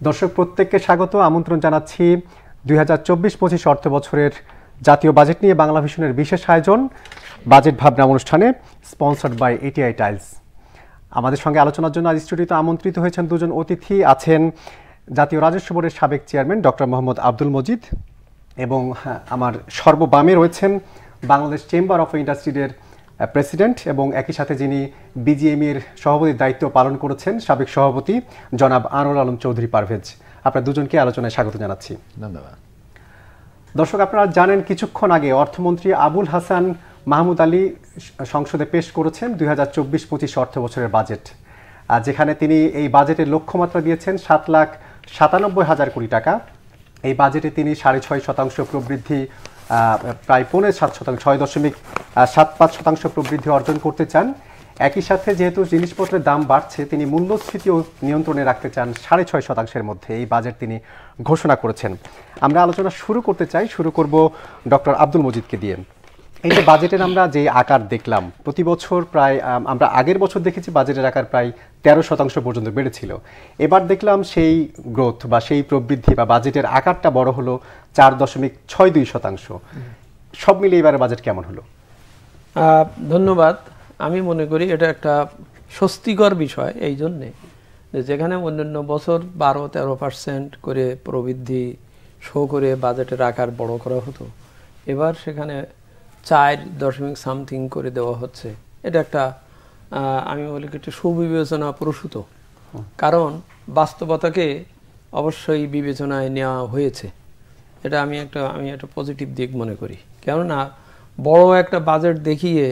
দর্শক প্রত্যেককে স্বাগত আমন্ত্রণ জানাচ্ছি 2024-25 অর্থ বছরের জাতীয় বাজেট নিয়ে বাংলা ভিশনের বিশেষ আয়োজন বাজেট ভাবনা অনুষ্ঠানে স্পন্সর্ড বাই এটিআই টাইলস। আমাদের সঙ্গে আলোচনার জন্য আজ স্টুডিওতে আমন্ত্রিত হয়েছেন দুজন অতিথি। আছেন জাতীয় রাজস্ব বোর্ডের সাবেক চেয়ারম্যান ডক্টর মোহাম্মদ আব্দুল মজিদ এবং আমার সর্ববামে রয়েছেন বাংলাদেশ চেম্বার অফ ইন্ডাস্ট্রির প্রেসিডেন্ট এবং একই সাথে যিনি বিজিএমইর সভাপতির দায়িত্ব পালন করেছেন সাবেক সভাপতি জনাব আনোয়ার আলম চৌধুরী পারভেজ। আপনার দুজনকে আলোচনায় স্বাগত জানাচ্ছি। ধন্যবাদ। দর্শক, আপনারা জানেন কিছুক্ষণ আগে অর্থমন্ত্রী আবুল হাসান মাহমুদ আলী সংসদে পেশ করেছেন 2024-25 অর্থ বছরের বাজেট, যেখানে তিনি এই বাজেটের লক্ষ্যমাত্রা দিয়েছেন 7,97,000 কোটি টাকা। এই বাজেটে তিনি 6.5% প্রবৃদ্ধি, প্রায় 7.5%, 6.75% প্রবৃদ্ধি অর্জন করতে চান। একই সাথে যেহেতু জিনিসপত্রের দাম বাড়ছে, তিনি মূল্যস্ফীতিও নিয়ন্ত্রণে রাখতে চান 6.5%-এর মধ্যে এই বাজেট তিনি ঘোষণা করেছেন। আমরা আলোচনা শুরু করব ডক্টর আব্দুল মজিদকে দিয়ে। এই যে বাজেটের আমরা যে আকার দেখলাম, প্রতি বছর প্রায় আমরা আগের বছর দেখেছি বাজেটের আকার প্রায় 13% পর্যন্ত বেড়েছিল। এবার দেখলাম সেই গ্রোথ বা সেই প্রবৃদ্ধি বা বাজেটের আকারটা বড় হলো 4.62%। সব মিলিয়ে এবারে বাজেট কেমন হলো? ধন্যবাদ। আমি মনে করি এটা একটা স্বস্তিকর বিষয়, এই জন্যে যেখানে অন্যান্য বছর 12-13% করে প্রবৃদ্ধি শো করে বাজেটের আকার বড় করা হতো, এবার সেখানে 4.something করে দেওয়া হচ্ছে। এটা একটা আমি বলি একটু সুবিবেচনা প্রসূত, কারণ বাস্তবতাকে অবশ্যই বিবেচনায় নেওয়া হয়েছে। এটা আমি একটা পজিটিভ দিক মনে করি। কেননা বড় একটা বাজেট দেখিয়ে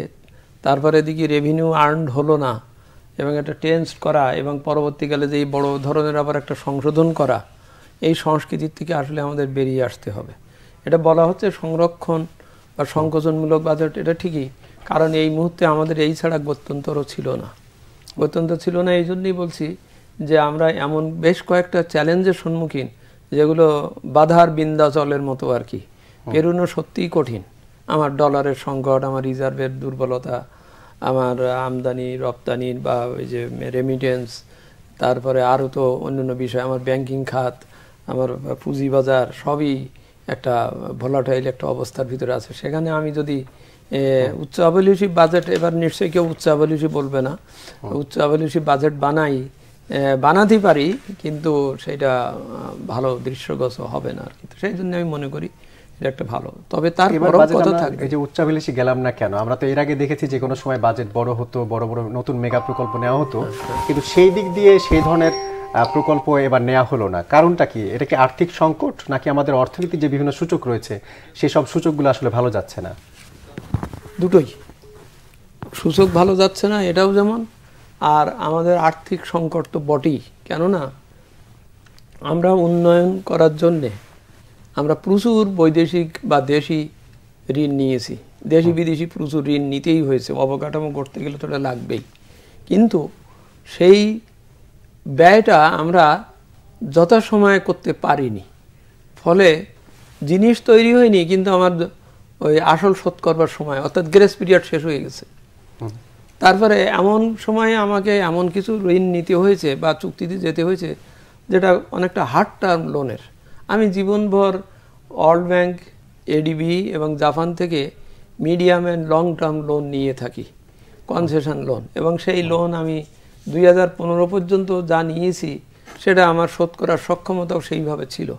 তারপরে দেখি রেভিনিউ আর্ন হলো না এবং একটা টেন্স করা এবং পরবর্তীকালে যে বড় ধরনের আবার একটা সংশোধন করা, এই সংস্কৃতির থেকে আসলে আমাদের বেরিয়ে আসতে হবে। এটা বলা হচ্ছে সংরক্ষণ বা সংকোচনমূলক বাজেট, এটা ঠিকই, কারণ এই মুহূর্তে আমাদের এই ছাড়া গত্যন্তর ছিল না। এই জন্যই বলছি যে আমরা এমন বেশ কয়েকটা চ্যালেঞ্জের সম্মুখীন, যেগুলো বাধার বিন্ধ্যাচলের মতো আর কি, পেরোনো সত্যিই কঠিন। আমার ডলারের সংকট, আমার রিজার্ভের দুর্বলতা, আমার আমদানি রপ্তানি বা ওই যে রেমিটেন্স, তারপরে আরও তো অন্যান্য বিষয়, আমার ব্যাংকিং খাত, আমার পুঁজিবাজার, সবই একটা ভোলাটাইল একটা অবস্থার ভিতরে আছে। সেখানে আমি যদি উচ্চ আবলিউসি বাজেট, এবার নিশ্চয়ই কেউ উচ্চ আবলিউসি বলবে না, উচ্চ আবলিউসি বাজেট বানাতে পারি, কিন্তু সেটা ভালো দৃশ্যগত হবে না আর কি। সেই জন্য আমি মনে করি এটা একটা ভালো। তবে তারপরও কথা থাকবে, এই যে উচ্চাভিলাষী গেলাম না কেন, আমরা তো এর আগে দেখেছি যে কোনো সময় বাজেট বড় হতো, বড় বড় নতুন মেগা প্রকল্প নেওয়া হতো, কিন্তু সেই দিক দিয়ে সেই ধরনের প্রকল্প এবার নেওয়া হলো না। কারণটা কি? এটা কি আর্থিক সংকট, নাকি আমাদের অর্থনীতির যে বিভিন্ন সূচক রয়েছে সেই সব সূচকগুলো আসলে ভালো যাচ্ছে না? দুটোই, সূচক ভালো যাচ্ছে না এটাও যেমন, আর আমাদের আর্থিক সংকট তো বটেই। কেননা আমরা উন্নয়ন করার জন্যে আমরা প্রচুর বৈদেশিক বা দেশি ঋণ নিয়েছি, দেশি বিদেশি প্রচুর ঋণ নিতেই হয়েছে, অবকাঠামো করতে গেলে তো এটা লাগবেই। কিন্তু সেই ব্যয়টা আমরা যথাসময়ে করতে পারিনি, ফলে জিনিস তৈরি হয়নি, কিন্তু আমার ওই আসল শোধ করবার সময় অর্থাৎ গ্রেস পিরিয়ড শেষ হয়ে গেছে। তারপরে এমন সময়ে আমাকে এমন কিছু ঋণ নিতে হয়েছে বা চুক্তিতে যেতে হয়েছে যেটা অনেকটা হার্ড টার্ম লোনের। আমি জীবনভর ওয়ার্ল্ড ব্যাংক, এডিবি এবং জাপান থেকে medium and long term loan নিয়ে থাকি, কনসেশন লোন, এবং সেই লোন আমি 2015 পর্যন্ত যা নিয়েছি সেটা আমার শোধ করার সক্ষমতাও সেইভাবে ছিল।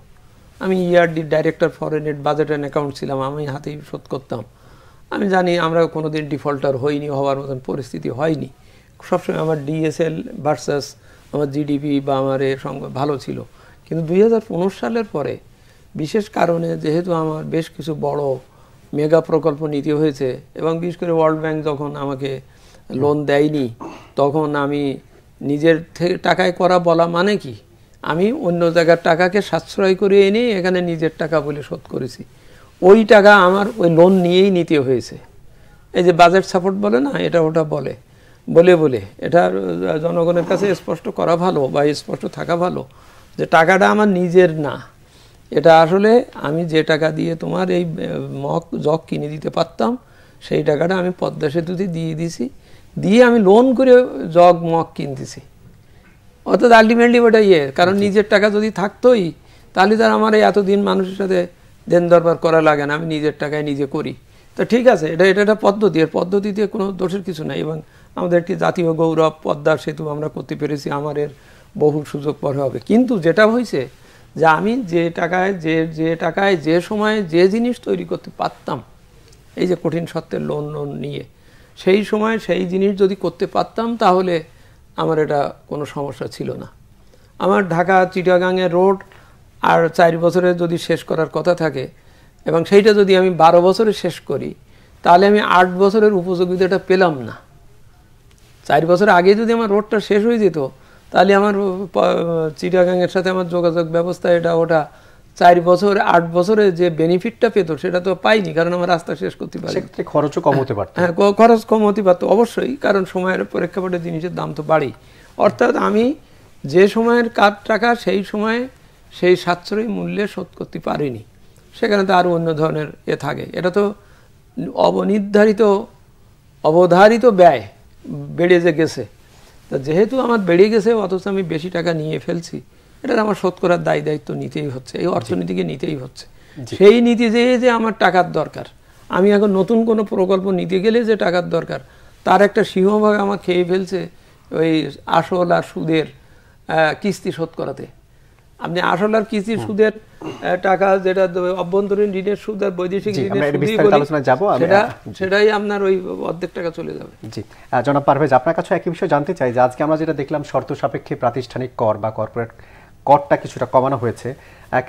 আমি ERD director foreign aid budget and account ছিলাম, আমি হাতেই শোধ করতাম। আমি জানি আমরা কোনোদিন ডিফল্টার হইনি, হওয়ার মতন পরিস্থিতি হয়নি। সবসময় আমার ডিএসএল ভার্সাস আমার জিডিপি বা আমার এর সঙ্গে ভালো ছিল। কিন্তু 2015 সালের পরে বিশেষ কারণে যেহেতু আমার বেশ কিছু বড় মেগা প্রকল্প নিতে হয়েছে, এবং বিশেষ করে ওয়ার্ল্ড ব্যাংক যখন আমাকে লোন দেয়নি, তখন আমি নিজের থেকে টাকায় করা বলা মানে কি, আমি অন্য জায়গার টাকাকে সাশ্রয় করে এনে এখানে নিজের টাকা বলে শোধ করেছি। ওই টাকা আমার ওই লোন নিয়েই নিতে হয়েছে। এই যে বাজেট সাপোর্ট বলে না, এটা ওটা বলে এটা জনগণের কাছে স্পষ্ট করা ভালো বা স্পষ্ট থাকা ভালো যে টাকাটা আমার নিজের না, এটা আসলে আমি যে টাকা দিয়ে তোমার এই জগ কিনে দিতে পারতাম, সেই টাকাটা আমি পদ্মা সেতুতে দিয়ে দিছি, দিয়ে আমি লোন করে জগ মগ কিনতেছি। অর্থাৎ আলটিমেটলি ওটা কারণ নিজের টাকা যদি থাকতোই তাহলে তার আমার এতদিন মানুষের সাথে দেন দরবার করা লাগে না, আমি নিজের টাকায় নিজে করি। তো ঠিক আছে, এটা একটা পদ্ধতি, এর পদ্ধতিতে কোনো দোষের কিছু নাই। এবং আমাদের একটি জাতীয় গৌরব পদ্মা সেতু আমরা করতে পেরেছি, আমার এর বহু সুযোগ পরে হবে। কিন্তু যেটা হয়েছে যে আমি যে টাকায় যে সময়ে যে জিনিস তৈরি করতে পারতাম, এই যে কঠিন সত্ত্বের লোন নিয়ে সেই সময় সেই জিনিস যদি করতে পারতাম তাহলে আমার এটা কোনো সমস্যা ছিল না। আমার ঢাকা চিটাগাংয়ের রোড আর 4 বছরে যদি শেষ করার কথা থাকে এবং সেইটা যদি আমি 12 বছরে শেষ করি তাহলে আমি 8 বছরের উপযোগিতাটা পেলাম না। 4 বছর আগে যদি আমার রোডটা শেষ হয়ে যেত তাহলে আমার চিটাগাংয়ের সাথে আমার যোগাযোগ ব্যবস্থা এটা ওটা 4 বছর 8 বছরে যে বেনিফিটটা পেত সেটা তো পাইনি, কারণ আমার রাস্তা শেষ করতে পারি। সেক্ষেত্রে খরচও কম হতে পারত। হ্যাঁ, খরচ কম হতে পারতো অবশ্যই, কারণ সময়ের প্রেক্ষাপটে জিনিসের দাম তো বাড়েই। অর্থাৎ আমি যে সময়ের কার টাকা সেই সময়ে সেই সাশ্রয়ী মূল্যে শোধ করতে পারিনি, সেখানে তো আরও অন্য ধরনের থাকে। এটা তো অবধারিত ব্যয় বেড়ে যে গেছে, তা যেহেতু আমার বেড়ে গেছে অথচ আমি বেশি টাকা নিয়ে ফেলছি, এটা আমার শোধ করার দায়িত্ব নিতেই হচ্ছে, এই অর্থনীতিকে নিতেই হচ্ছে। সেই নীতি যে আমার টাকার দরকার, আমি এখন নতুন কোনো প্রকল্প নিতে গেলে যে টাকার দরকার তার একটা সিংহভাগ আমার খেয়ে ফেলছে ওই আসল আর সুদের কিস্তি শোধ করাতে। আপনি আসল আর কিস্তি সুদের টাকা যেটা অভ্যন্তরীণ ঋণের সুদ আর বৈদেশিক সেটাই আপনার ওই অর্ধেক টাকা চলে যাবে। জি, জনাব পারভেজ, আপনার কাছে একই বিষয় জানতে চাই যে আজকে আমরা যেটা দেখলাম শর্ত সাপেক্ষে প্রাতিষ্ঠানিক কর বা কর্পোরেট করটা কিছুটা কমানো হয়েছে,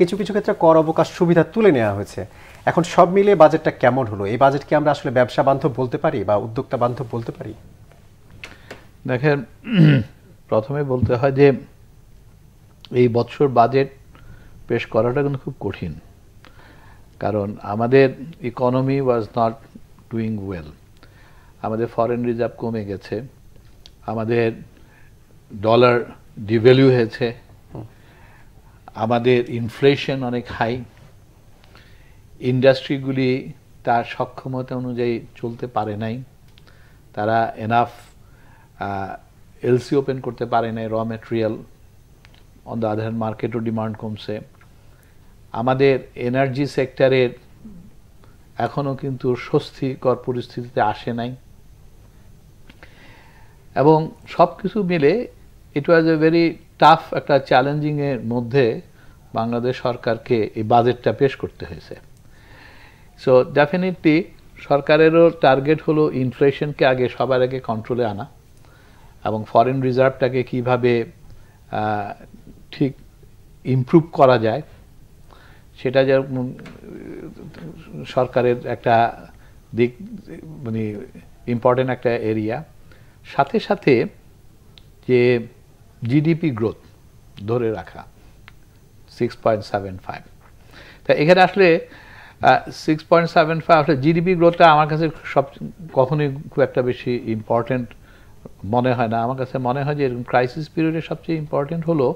কিছু কিছু ক্ষেত্রে কর অবকাশ সুবিধা তুলে নেওয়া হয়েছে। এখন সব মিলিয়ে বাজেটটা কেমন হলো? এই বাজেট কি আমরা আসলে ব্যবসা বান্ধব বলতে পারি বা উদ্যোক্তা বান্ধব বলতে পারি? দেখেন, প্রথমে বলতে হয় যে এই বছর বাজেট পেশ করাটা কিন্তু খুব কঠিন, কারণ আমাদের economy was not doing well. আমাদের ফরেন রিজার্ভ কমে গেছে, আমাদের ডলার ডিভ্যালু হয়েছে, আমাদের ইনফ্লেশন অনেক হাই, ইন্ডাস্ট্রিগুলি তার সক্ষমতা অনুযায়ী চলতে পারে নাই, তারা এনাফ এলসি ওপেন করতে পারে নাই, raw material. On the other hand মার্কেটও ডিমান্ড কমছে। আমাদের এনার্জি সেক্টরের এখনও কিন্তু স্বস্তিকর পরিস্থিতিতে আসে নাই, এবং সব কিছু মিলে ইট ওয়াজ এ ভেরি টাফ একটা চ্যালেঞ্জিংয়ের মধ্যে বাংলাদেশ সরকারকে এই বাজেটটা পেশ করতে হয়েছে। সো ডেফিনেটলি সরকারেরও টার্গেট হলো ইনফ্লেশনকে সবার আগে কন্ট্রোলে আনা এবং ফরেন রিজার্ভটাকে কিভাবে ঠিক ইমপ্রুভ করা যায় সেটা যেমন সরকারের একটা দিক, মানে ইম্পর্টেন্ট একটা এরিয়া। সাথে সাথে যে জিডিপি গ্রোথ ধরে রাখা 6.75, তা এখানে আসলে 6.75 আসলে জিডিপি গ্রোথটা আমার কাছে কখনোই খুব একটা বেশি ইম্পর্টেন্ট মনে হয় না। আমার কাছে মনে হয় যে এরকম ক্রাইসিস পিরিয়ডে সবচেয়ে ইম্পর্টেন্ট হলো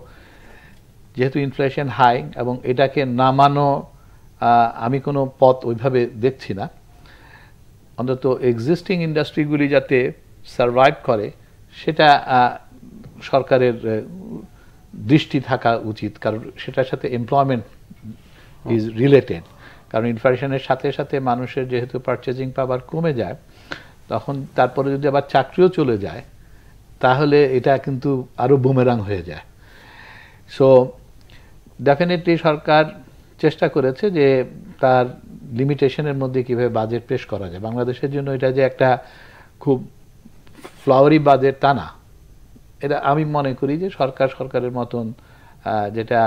যেহেতু ইনফ্লেশন হাই এবং এটাকে নামানো আমি কোনো পথ ওইভাবে দেখছি না। অন্তত এক্সিস্টিং ইন্ডাস্ট্রিগুলি যাতে সারভাইভ করে সেটা সরকারের দৃষ্টি থাকা উচিত, কারণ সেটার সাথে এমপ্লয়মেন্ট ইজ রিলেটেড। কারণ ইনফ্লেশনের সাথে সাথে মানুষের যেহেতু পারচেজিং পাওয়ার কমে যায়, তখন তারপরে যদি আবার চাকরিও চলে যায় তাহলে এটা কিন্তু আরও বুমেরাং হয়ে যায়। সো ডেফিনেটলি সরকার চেষ্টা করেছে যে তার লিমিটেশনের মধ্যে কীভাবে বাজেট পেশ করা যায়। বাংলাদেশের জন্য এটা যে একটা খুব ফ্লাওয়ারি বাজেট তা না, এটা আমি মনে করি যে সরকারের মতন যেটা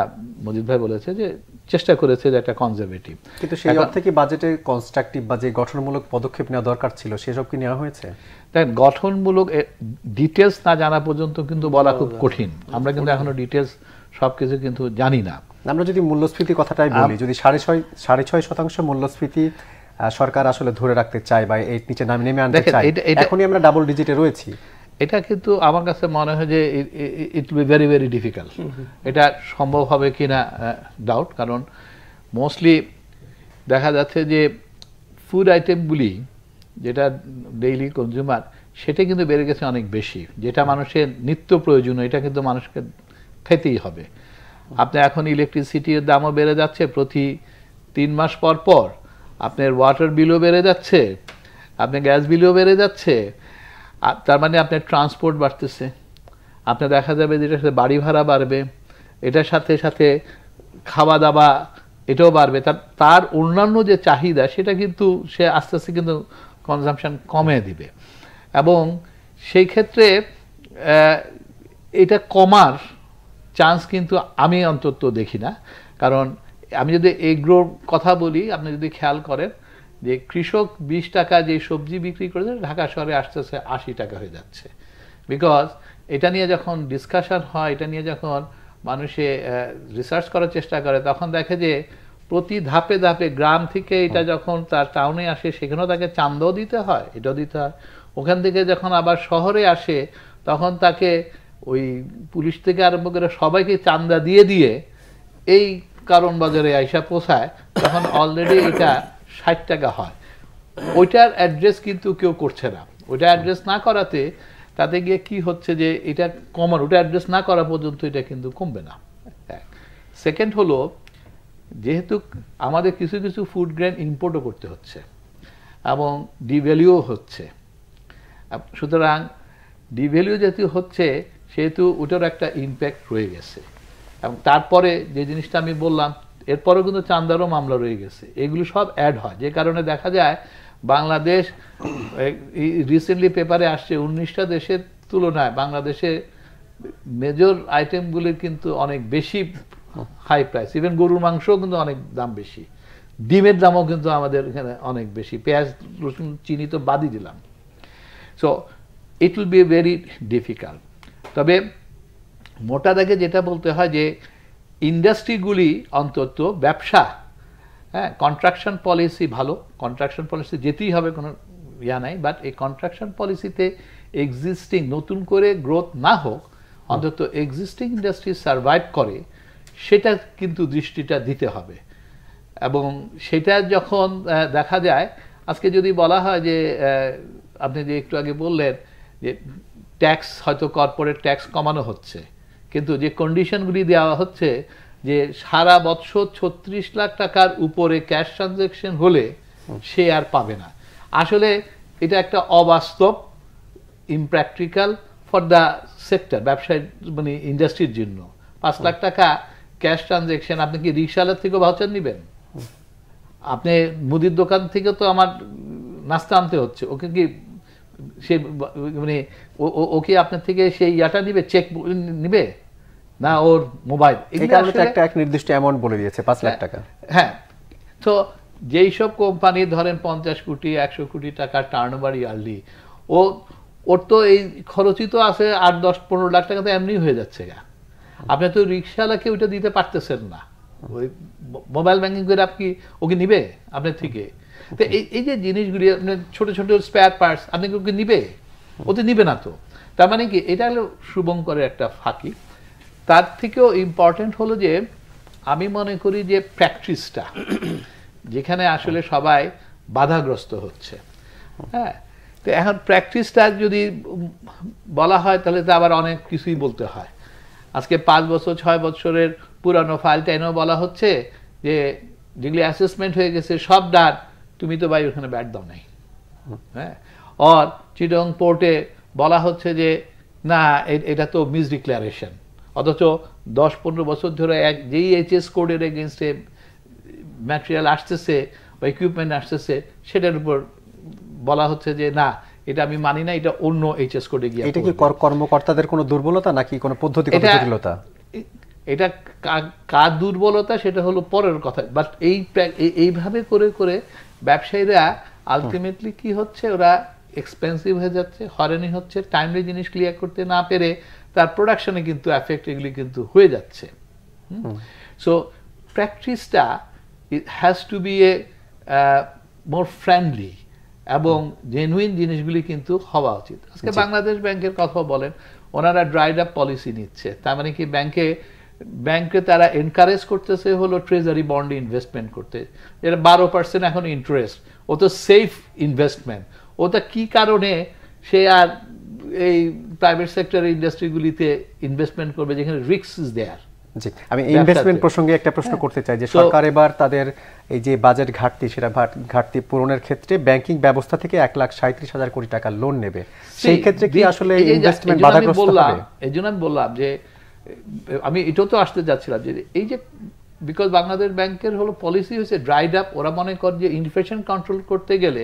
মজিদ ভাই বলেছে যে চেষ্টা করেছে যে একটা কনজারভেটিভ। কিন্তু সেই অর্থে কি বাজেটে কনস্ট্রাকটিভ বা যে গঠনমূলক পদক্ষেপ নেওয়া দরকার ছিল সেসব কি নেওয়া হয়েছে? দেখেন, গঠনমূলক ডিটেলস না জানা পর্যন্ত কিন্তু বলা খুব কঠিন। আমরা কিন্তু এখনো ডিটেলস সবকিছু কিন্তু জানি না। আমরা যদি মূল্যস্ফীতি কথাটাই বলি, যদি 6.5% মূল্যস্ফীতি সরকার আসলে ধরে রাখতে চায় বা এর নিচে নেমে আনতে চায়, এখনই আমরা ডাবল ডিজিটে রয়েছি, এটা কিন্তু আমার কাছে মনে হয় যে it will be very very difficult. এটা সম্ভব হবে কিনা ডাউট, কারণ মোস্টলি দেখা যাচ্ছে যে ফুড আইটেমগুলি যেটা ডেইলি কনজিউমার সেটা কিন্তু বেড়ে গেছে অনেক বেশি, যেটা মানুষের নিত্য প্রয়োজনীয়, এটা কিন্তু মানুষকে খেতেই হবে। আপনার এখন ইলেকট্রিসিটির দামও বেড়ে যাচ্ছে, প্রতি 3 মাস পর পর আপনার ওয়াটার বিলও বেড়ে যাচ্ছে, আপনার গ্যাস বিলও বেড়ে যাচ্ছে। তার মানে আপনার ট্রান্সপোর্ট বাড়তেছে, আপনার দেখা যাবে যে এটার সাথে বাড়ি ভাড়া বাড়বে, এটার সাথে সাথে খাওয়া দাওয়া এটাও বাড়বে। তার অন্যান্য যে চাহিদা সেটা কিন্তু সে আস্তে আস্তে কিন্তু কনজাম্পশন কমে দিবে, এবং সেই ক্ষেত্রে এটা কমার চান্স কিন্তু আমি অন্তত দেখি না। কারণ আমি যদি এগ্রোর কথা বলি, আপনি যদি খেয়াল করেন যে কৃষক 20 টাকা যে সবজি বিক্রি করে ঢাকা শহরে আস্তে আস্তে 80 টাকা হয়ে যাচ্ছে। বিকজ এটা নিয়ে যখন ডিসকাশন হয়, এটা নিয়ে যখন মানুষে রিসার্চ করার চেষ্টা করে, তখন দেখে যে প্রতি ধাপে ধাপে গ্রাম থেকে এটা যখন তার টাউনে আসে সেখানেও তাকে চাঁদাও দিতে হয়, এটাও দিতে হয়। ওখান থেকে যখন আবার শহরে আসে তখন তাকে ওই পুলিশ থেকে আরম্ভ করে সবাইকে চাঁদা দিয়ে দিয়ে এই কারণ বাজারে আইসা পোষায়, তখন অলরেডি এটা 60 টাকা হয়। ওইটার অ্যাড্রেস কিন্তু কেউ করছে না। ওইটা অ্যাড্রেস না করাতে তাতে গিয়ে কি হচ্ছে যে এটা কমার, ওটা অ্যাড্রেস না করা পর্যন্ত এটা কিন্তু কমবে না। সেকেন্ড হলো, যেহেতু আমাদের কিছু কিছু ফুড গ্রেন ইম্পোর্টও করতে হচ্ছে এবং ডিভ্যালুও হচ্ছে, সুতরাং ডিভ্যালু যেহেতু হচ্ছে সেহেতু ওটার একটা ইম্প্যাক্ট রয়ে গেছে। এবং তারপরে যে জিনিসটা আমি বললাম, এরপরেও কিন্তু চাঁদারও মামলা রয়ে গেছে, এগুলো সব অ্যাড হয়, যে কারণে দেখা যায় বাংলাদেশ রিসেন্টলি পেপারে আসছে 19টা দেশের তুলনায় বাংলাদেশে মেজর আইটেমগুলির কিন্তু অনেক বেশি হাই প্রাইস। ইভেন গরুর মাংসও কিন্তু অনেক দাম বেশি, ডিমের দামও কিন্তু আমাদের এখানে অনেক বেশি, পেঁয়াজ রসুন চিনি তো বাদই দিলাম। So it will be very difficult. তবে মোটা দাগে যেটা বলতে হয় যে ইন্ডাস্ট্রিগুলি অন্তত ব্যবসা, হ্যাঁ, কন্ট্রাকশন পলিসি ভালো, কন্ট্রাকশন পলিসি যেতেই হবে, কোনো ইয়া নাই, বাট এই কন্ট্রাকশন পলিসিতে এক্সিস্টিং নতুন করে গ্রোথ না হোক, অন্তত এক্সিস্টিং ইন্ডাস্ট্রি সার্ভাইভ করে সেটা কিন্তু দৃষ্টিটা দিতে হবে। এবং সেটা যখন দেখা যায়, আজকে যদি বলা হয় যে আপনি যে একটু আগে বললেন যে ট্যাক্স, হয়তো কর্পোরেট ট্যাক্স কমানো হচ্ছে, কিন্তু যে কন্ডিশনগুলি দেওয়া হচ্ছে যে সারা বছর 36 লাখ টাকার উপরে ক্যাশ ট্রানজ্যাকশন হলে সে আর পাবে না। আসলে এটা একটা অবাস্তব, ইমপ্র্যাকটিক্যাল ফর দ্য সেক্টর, ব্যবসায় মানে ইন্ডাস্ট্রির জন্য। 5 লাখ টাকা ক্যাশ ট্রানজ্যাকশন, আপনি কি রিক্সাওয়ালার থেকেও ভাউচার নেবেন? আপনি মুদির দোকান থেকে তো আমার নাস্তা আনতে হচ্ছে, ওকে কি সে মানে ওকে আপনার থেকে সেই ইয়াটা নিবে, চেক নিবে না, ওর মোবাইল? একটা এক নির্দিষ্ট অ্যামাউন্ট বলে দিয়েছে 5 লাখ টাকা। হ্যাঁ, তো যেই সব কোম্পানি ধরেন 50 কোটি 100 কোটি টাকা টার্নওভার ইয়ারলি, ওর তো এই খরচই তো আছে 8-10-15 লাখ টাকা তো এমনি হয়ে যাচ্ছে। আপনি তো রিক্সাওয়ালাকে ওইটা দিতে পারতেছেন না, ওই মোবাইল ব্যাংকিং করে আপনি ওকে নিবে আপনার থেকে? তো এই যে জিনিসগুলি, ছোট ছোট স্পেয়ার পার্টস আপনি ওকে নিবে? ও তো নিবে না। তো তার মানে কি, এটা হলো শুভঙ্করের একটা ফাঁকি। তার থেকেও ইম্পর্টেন্ট হলো যে আমি মনে করি যে প্র্যাকটিসটা, যেখানে আসলে সবাই বাধাগ্রস্ত হচ্ছে। হ্যাঁ, তো এখন প্র্যাকটিসটা যদি বলা হয় তাহলে তো আবার অনেক কিছুই বলতে হয়। আজকে 5 বছর 6 বছরের পুরানো ফাইলটা এনেও বলা হচ্ছে যে যেগুলি অ্যাসেসমেন্ট হয়ে গেছে সব ডান, তুমি তো ভাই ওখানে ব্যাট দাও নাই। হ্যাঁ, আর চিটং পোর্টে বলা হচ্ছে যে না, এটা তো মিস ডিক্লারেশন, অথচ 10-15 বছর ধরে যেই এইচএস কোডের এগেনস্টে ম্যাটেরিয়াল আসতেছে বা ইকুইপমেন্ট আসতেছে, সেটার উপর বলা হচ্ছে যে না, এটা আমি মানি না, এটা অন্য এইচএস কোডে গিয়ে। এটা কি কর্মকর্তাদের কোনো দুর্বলতা নাকি কোনো পদ্ধতিগত জটিলতা? এটা কার দুর্বলতা সেটা হলো পরের কথা, বাট এইভাবে করে করে ব্যবসায়ীরা আলটিমেটলি কি হচ্ছে, ওরা এক্সপেন্সিভ হয়ে যাচ্ছে, হয়রানি হচ্ছে, টাইমলি জিনিস ক্লিয়ার করতে না পেরে তার প্রোডাকশনে কিন্তু এফেক্ট এগুলি কিন্তু হয়ে যাচ্ছে। সো প্র্যাকটিসটা has to be a more friendly এবং জেনুইন জিনিসগুলি কিন্তু হওয়া উচিত। আজকে বাংলাদেশ ব্যাংকের কথা বলেন, ওনারা ড্রাইড আপ পলিসি নিচ্ছে, তার মানে কি ব্যাংকে তারা এনকারেজ করতেছে হলো ট্রেজারি বন্ডে ইনভেস্টমেন্ট করতে, যেটা 12% এখন ইন্টারেস্ট। ও তো সেফ ইনভেস্টমেন্ট, ওটা কি কারণে সে আর এই প্রাইভেট সেক্টরের ইন্ডাস্ট্রিগুলিতে ইনভেস্টমেন্ট করবে যেখানে রিস্ক ইজ দেয়ার। জি, আমি ইনভেস্টমেন্ট প্রসঙ্গে একটা প্রশ্ন করতে চাই যে সরকার এবার তাদের এই যে বাজেট ঘাটতি, সেটা ঘাটতি পূরণের ক্ষেত্রে ব্যাংকিং ব্যবস্থা থেকে 1,37,000 কোটি টাকা লোন নেবে, সেই ক্ষেত্রে কি আসলে ইনভেস্টমেন্ট বাধাগ্রস্ত হবে? এই জন্য আমি বললাম যে আমি এটাও তো আসতে যাচ্ছিলাম যে এই যে বিকজ বাংলাদেশ ব্যাংকের হলো পলিসি হয়েছে ড্রাইড আপ, ওরা মনে করে যে ইনফ্লেশন কন্ট্রোল করতে গেলে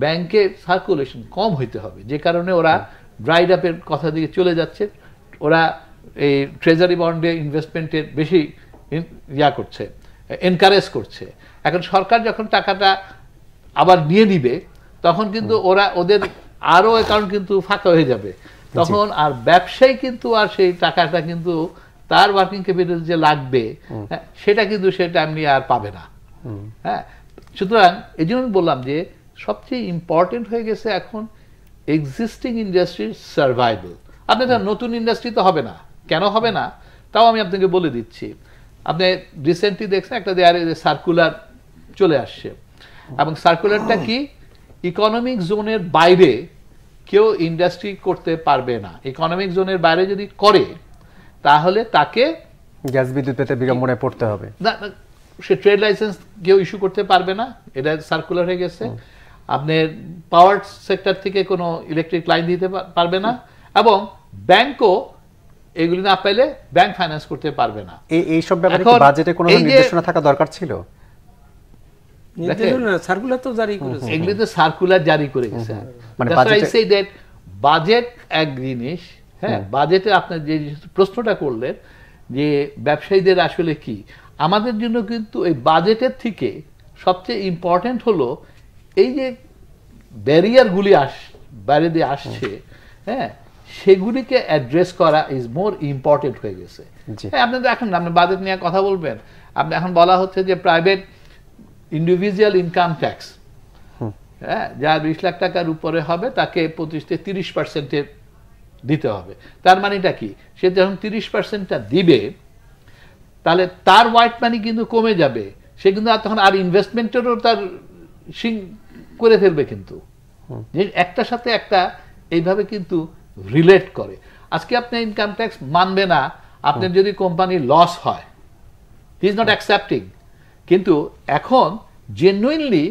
ব্যাংকের সার্কুলেশন কম হইতে হবে, যে কারণে ওরা ড্রাইড আপের কথা দিকে চলে যাচ্ছে। ওরা এই ট্রেজারি বন্ডে ইনভেস্টমেন্টের বেশি করছে, এনকারেজ করছে। এখন সরকার যখন টাকাটা আবার নিয়ে নিবে তখন কিন্তু ওদের আরো অ্যাকাউন্ট কিন্তু ফাঁকা হয়ে যাবে, তখন আর ব্যবসায়ী কিন্তু আর সেই টাকাটা কিন্তু তার ওয়ার্কিং ক্যাপিটাল যে লাগবে সেটা কিন্তু সে টাইমলি আর পাবে না। হ্যাঁ, সুতরাং এই জন্য বললাম যে সবচেয়ে ইম্পর্টেন্ট হয়ে গেছে এখন এক্সিস্টিং ইন্ডাস্ট্রির সার্ভাইভাল। আপনি তার নতুন ইন্ডাস্ট্রি তো হবে না, কেন হবে না তাও আমি আপনাকে বলে দিচ্ছি। আপনি রিসেন্টলি দেখছেন একটা সার্কুলার চলে আসছে, এবং সার্কুলারটা কি, ইকোনমিক জোনের বাইরে কেউ ইন্ডাস্ট্রি করতে পারবে না। ইকোনমিক জোনের বাইরে যদি করে তাহলে তাকে গ্যাস বিদ্যুৎ পেতে বিড়ম্বনায় পড়তে হবে, সে ট্রেড লাইসেন্স কেউ ইস্যু করতে পারবে না, এটা সার্কুলার হয়ে গেছে। আপনার পাওয়ার সেক্টর থেকে কোনো ইলেকট্রিক লাইন দিতে পারবে না, এবং ব্যাংকও এগুলি না পেলে ব্যাংক ফাইন্যান্স করতে পারবে না। এই সব ব্যাপারে কি বাজেটে কোনো নির্দেশনা থাকা দরকার ছিল? সার্কুলার তো জারি করেছে, এগুলিতে সার্কুলার জারি করে গেছে। মানে বাজেট এক জিনিস, হ্যাঁ, বাজেটে আপনার যে প্রশ্নটা করলেন যে ব্যবসায়ীদের আসলে কি, আমাদের জন্য কিন্তু এই বাজেটের থেকে সবচেয়ে ইম্পর্টেন্ট হলো এই যে ব্যারিয়ারগুলি বাইরে দিয়ে আসছে, হ্যাঁ, সেগুলিকে অ্যাড্রেস করা ইজ মোর ইম্পর্টেন্ট হয়ে গেছে। হ্যাঁ, আপনি এখন আপনি বাজেট নিয়ে কথা বলবেন, আপনি এখন বলা হচ্ছে যে প্রাইভেট ইন্ডিভিজুয়াল ইনকাম ট্যাক্স, হ্যাঁ, যার 20 লাখ টাকার উপরে হবে তাকে 25-30% দিতে হবে। তার মানেটা কি, সে যখন 30%টা দিবে তাহলে তার হোয়াইট মানি কিন্তু কমে যাবে, সে কিন্তু তখন আর ইনভেস্টমেন্টেরও তার করে ফেলবে, কিন্তু যে একটার সাথে একটা এইভাবে কিন্তু রিলেট করে। আজকে আপনি ইনকাম ট্যাক্স মানবে না আপনার যদি কোম্পানির লস হয়, হি ইজ নট অ্যাকসেপ্টিং, কিন্তু এখন জেনুইনলি